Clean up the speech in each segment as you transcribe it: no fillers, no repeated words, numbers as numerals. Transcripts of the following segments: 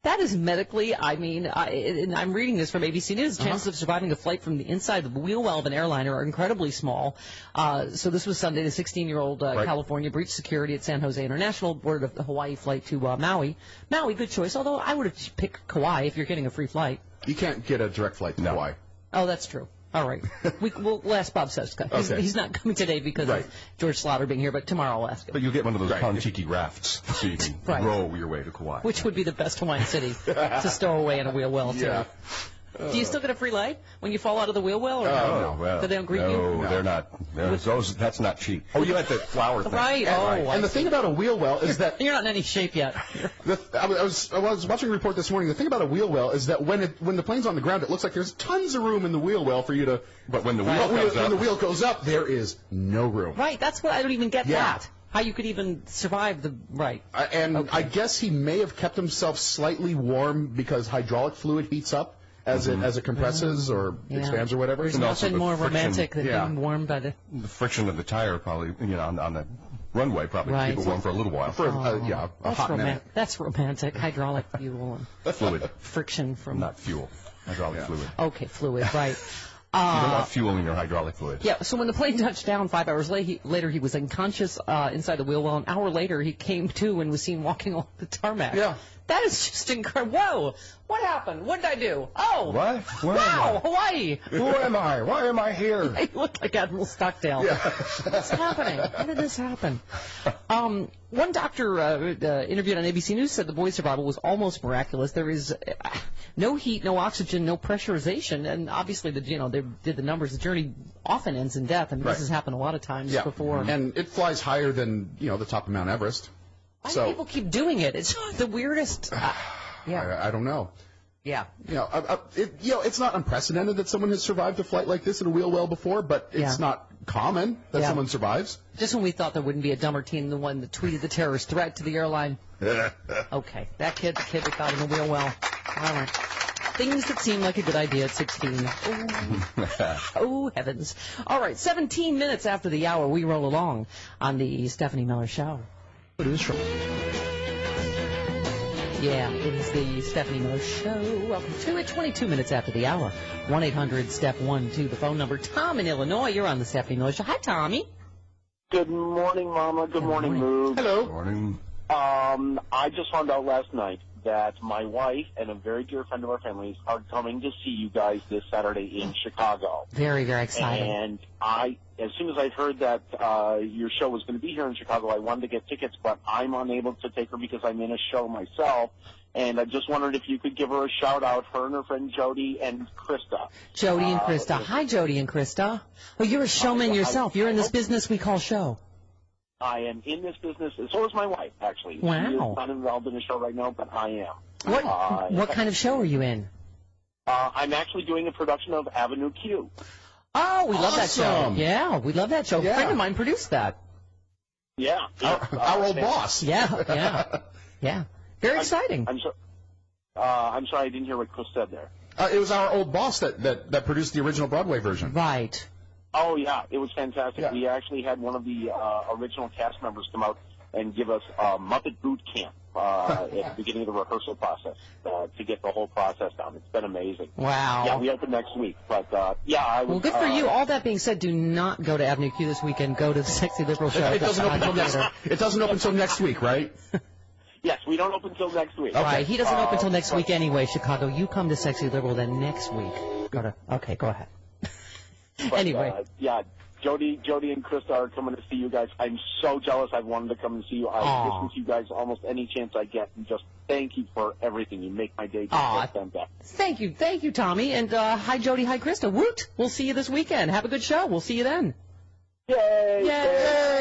That is medically, and I'm reading this from ABC News, chances of surviving a flight from the inside of the wheel well of an airliner are incredibly small. So this was Sunday. The 16-year-old California breached security at San Jose International, boarded a Hawaii flight to Maui. Maui, good choice, although I would have picked Kauai if you're getting a free flight. You can't get a direct flight to Hawaii. Oh, that's true. All right. We'll ask Bob Seska. Okay. He's not coming today because of George Slaughter being here, but tomorrow I'll ask him. But you'll get one of those Kon-Tiki rafts so you can row your way to Kauai. Which would be the best Hawaiian city to stow away in a wheel well, too. Yeah. Do you still get a free light when you fall out of the wheel well? Or no? Well, so they don't greet you? No, they're not. That's not cheap. Oh, you had the flower thing. Right. And the thing about a wheel well is that... You're not in any shape yet. I was watching a report this morning. The thing about a wheel well is that when the plane's on the ground, it looks like there's tons of room in the wheel well for you to... But when the wheel goes up, there is no room. Right. That's what I don't even get that. How you could even survive the... Right. I guess he may have kept himself slightly warm because hydraulic fluid heats up as it compresses or expands or whatever. There's nothing more romantic than being warmed by the friction of the tire, probably, on the runway, probably keep it warm for a little while. For a hot minute. That's romantic. Hydraulic fuel and fluid. Friction from... Not fuel. Hydraulic fluid. Okay, fluid, right. You don't want fuel in your hydraulic fluid. Yeah, so when the plane touched down 5 hours later, he was unconscious inside the wheel well. An hour later, he came to and was seen walking along the tarmac. Yeah. That is just incredible. Whoa! What happened? What did I do? Oh! What? Wow! Hawaii! Who am I? Why am I here? You look like Admiral Stockdale. Yeah. What's happening? How did this happen? One doctor interviewed on ABC News said the boy's survival was almost miraculous. There is no heat, no oxygen, no pressurization, and obviously they did the numbers. The journey often ends in death, and this has happened a lot of times before. And it flies higher than the top of Mount Everest. Why do people keep doing it? It's the weirdest. I don't know. Yeah. It's not unprecedented that someone has survived a flight like this in a wheel well before, but it's not common that someone survives. Just when we thought there wouldn't be a dumber teen than the one that tweeted the terrorist threat to the airline. Okay, the kid that got in the wheel well. All right. Things that seem like a good idea at 16. Oh, heavens. All right, 17 minutes after the hour, we roll along on the Stephanie Miller Show. It is from... Yeah, it is the Stephanie Miller Show. Welcome to it. 22 minutes after the hour. 1-800-STEP-1-2, the phone number. Tom in Illinois, you're on the Stephanie Miller Show. Hi, Tommy. Good morning, Mama. Good morning, Moo. Hello. Good morning. I just found out last night that my wife and a very dear friend of our families are coming to see you guys this Saturday in Chicago. Very, very exciting. And as soon as I heard that your show was going to be here in Chicago, I wanted to get tickets, but I'm unable to take her because I'm in a show myself. And I just wondered if you could give her a shout-out, her and her friend Jody and Krista. Jody and Krista. Hi, Jody and Krista. Oh, you're a showman yourself. You're in this business we call show. I am in this business, and so is my wife, actually. Wow. She is not involved in the show right now, but I am. What kind of show are you in? I'm actually doing a production of Avenue Q. Oh, we love that show. Yeah, we love that show. Yeah. A friend of mine produced that. Yeah. Our old boss. Yeah. Very exciting. I'm sorry, I didn't hear what Chris said there. It was our old boss that produced the original Broadway version. Right. Oh, yeah, it was fantastic. Yeah. We actually had one of the original cast members come out and give us a Muppet boot camp at the beginning of the rehearsal process to get the whole process down. It's been amazing. Wow. Yeah, we open next week. But, I was... Well, good for you. All that being said, do not go to Avenue Q this weekend. Go to the Sexy Liberal Show. It doesn't open until next week, right? Yes, we don't open until next week. Okay. Right, he doesn't open until next week anyway, Chicago. You come to Sexy Liberal then next week. Go ahead. But, anyway. Jody and Krista are coming to see you guys. I'm so jealous. I've wanted to come and see you. I listen to you guys almost any chance I get. And just thank you for everything. You make my day just fantastic. Thank you, Tommy. And hi, Jody. Hi, Krista. Woot! We'll see you this weekend. Have a good show. We'll see you then. Yay! Yay!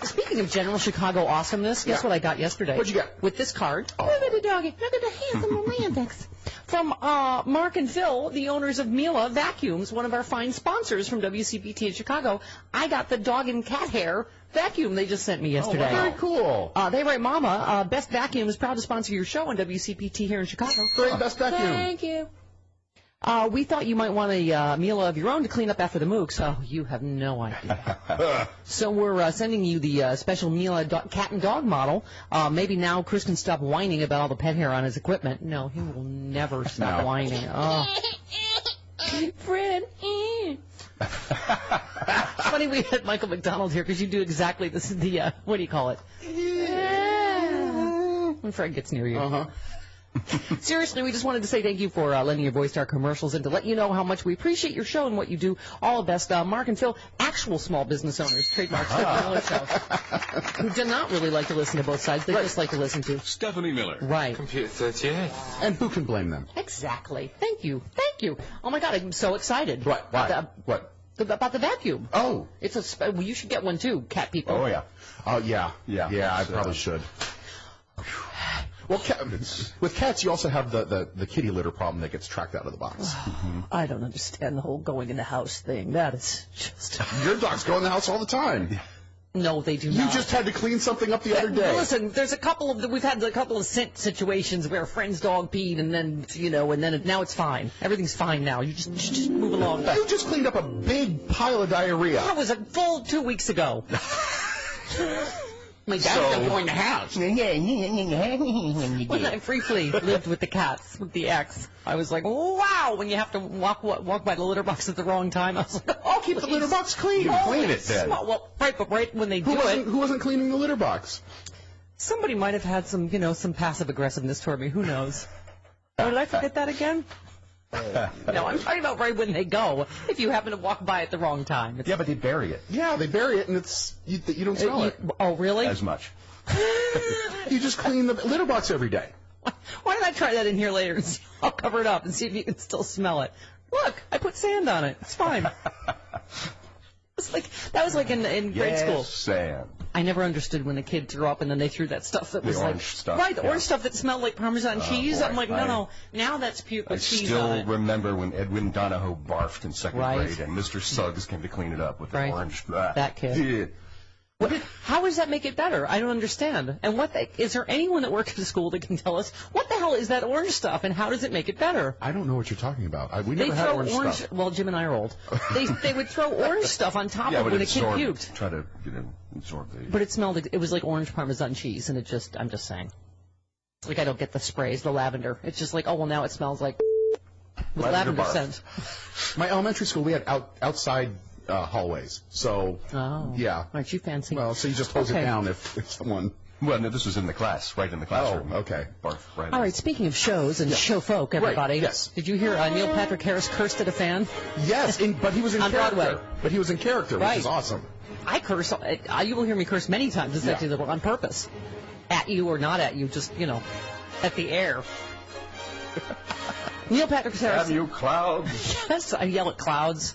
Speaking of general Chicago awesomeness, guess what I got yesterday? What'd you get? With this card. Look at the doggy. Look at the handsome romantics. From Mark and Phil, the owners of Mila Vacuums, one of our fine sponsors from WCPT in Chicago. I got the dog and cat hair vacuum they just sent me yesterday. Oh, very cool. They write, Mama, Best Vacuum is proud to sponsor your show on WCPT here in Chicago. Great, Best Vacuum. Thank you. We thought you might want a meal of your own to clean up after the mooks. Oh, you have no idea. So we're sending you the special meal cat and dog model. Maybe now Chris can stop whining about all the pet hair on his equipment. No, he will never stop whining. Oh. Fred. It's funny we had Michael McDonald here because you do exactly this. What do you call it? When Fred gets near you. Uh-huh. Seriously, we just wanted to say thank you for lending your voice to our commercials and to let you know how much we appreciate your show and what you do. All the best. Mark and Phil, actual small business owners, trademark Stephanie Miller Show, who do not really like to listen to both sides. They just like to listen to Stephanie Miller. Right. Computer 38. And who can blame them? Exactly. Thank you. Thank you. Oh, my God, I'm so excited. What? Why? What? About the vacuum. Oh. It's well, you should get one, too, cat people. Oh, yeah. Oh, yeah. Yeah. I probably should. Well, with cats, you also have the kitty litter problem that gets tracked out of the box. I don't understand the whole going in the house thing. That is just... Your dogs go in the house all the time. No, they do not. You just had to clean something up the other day. Listen, there's we've had a couple of situations where a friend's dog peed and then, now it's fine. Everything's fine now. You just move along. You just cleaned up a big pile of diarrhea. That was a full 2 weeks ago. My dad's not going to house. When I briefly lived with the cats, with the ex, I was like, wow, when you have to walk by the litter box at the wrong time, I was like, I'll keep the litter box clean. You clean it then. Well, right when they do it. Who wasn't cleaning the litter box? Somebody might have had some passive aggressiveness toward me. Who knows? Oh, did I forget that again? No, I'm talking about right when they go. If you happen to walk by at the wrong time. Yeah, but they bury it. Yeah, they bury it, and you don't smell it. Oh, really? As much. You just clean the litter box every day. Why don't I try that in here later and see? I'll cover it up and see if you can still smell it. Look, I put sand on it. It's fine. That was like in grade school. Sand. I never understood when a kid threw up and then they threw that stuff that was The like orange stuff. Right, the orange stuff that smelled like Parmesan cheese. Boy, I'm like, no. Now that's puke with cheese on I it. still remember when Edwin Donahoe barfed in second grade, and Mr. Suggs came to clean it up with the orange. That kid. How does that make it better? I don't understand. And is there anyone that works at the school that can tell us what the hell is that orange stuff and how does it make it better? I don't know what you're talking about. We never had orange stuff. Well, Jim and I are old. They would throw orange stuff on top of when a kid puked. Try to absorb the. But it smelled. It was like orange Parmesan cheese, and I'm just saying. It's like I don't get the sprays, the lavender. It's just like, oh well, now it smells like lavender scent. My elementary school, we had outside hallways. So, yeah. Aren't you fancy? Well, so you just hose it down if someone... Well, no, this was in the class, right in the classroom. Oh, okay. Barf right All right, speaking of shows and show folk, everybody. Right, yes. Did you hear Neil Patrick Harris cursed at a fan? Yes, but he was in on character. Broadway. But he was in character, which is awesome. I curse. You will hear me curse many times. It's actually on purpose. At you or not at you, just, at the air. Neil Patrick Harris. Damn you, clouds. Yes, I yell at clouds.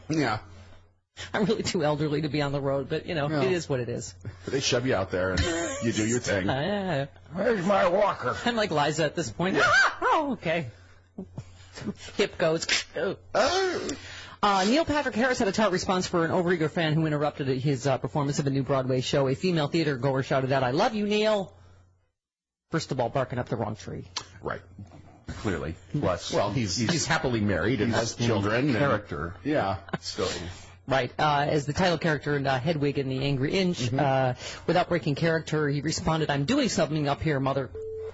Yeah. I'm really too elderly to be on the road, but, it is what it is. They shove you out there, and you do your thing. Where's my walker? I'm like Liza at this point. Oh, okay. Hip goes. Neil Patrick Harris had a tart response for an overeager fan who interrupted his performance of a new Broadway show. A female theater goer shouted out, "I love you, Neil." First of all, barking up the wrong tree. Right. Clearly. Plus, well, he's happily married and has children. Character. Yeah. So. Right. As the title character and Hedwig in The Angry Inch, without breaking character, he responded, "I'm doing something up here, mother."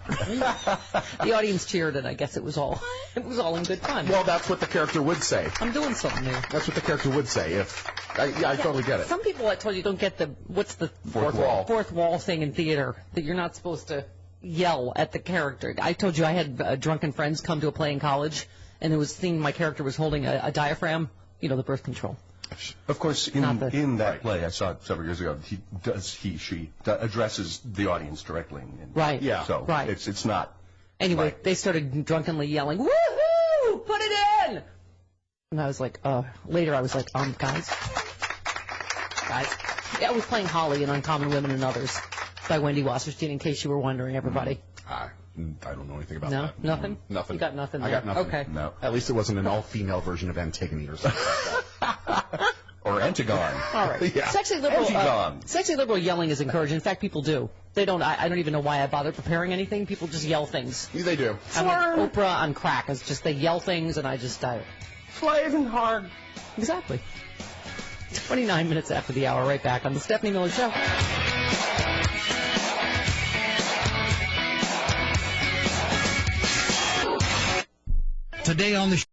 The audience cheered, and I guess it was all in good fun. Well, that's what the character would say. I'm doing something new. That's what the character would say. I totally get it. Some people, I told you, don't get what's the fourth wall thing in theater, that you're not supposed to yell at the character. I told you I had drunken friends come to a play in college, and it was the thing my character was holding a diaphragm, the birth control. Of course, in that play I saw it several years ago, she addresses the audience directly. Right. Yeah. So it's not. Anyway, they started drunkenly yelling, "Woohoo! Put it in!" And I was like, later I was like, guys. Yeah, I was playing Holly in Uncommon Women and Others by Wendy Wasserstein, in case you were wondering, everybody. I don't know anything about that. No? Nothing? Nothing. You got nothing? I got nothing. Okay. No. At least it wasn't an all-female version of Antigone or something like that. Or Antigone. All right. Yeah. Sexy liberal yelling is encouraged. In fact, people do. They don't. I don't even know why I bother preparing anything. People just yell things. They do. I'm like Oprah on crack. It's just they yell things, and I just Flavin' hard. Exactly. 29 minutes after the hour, right back on the Stephanie Miller Show. Today on the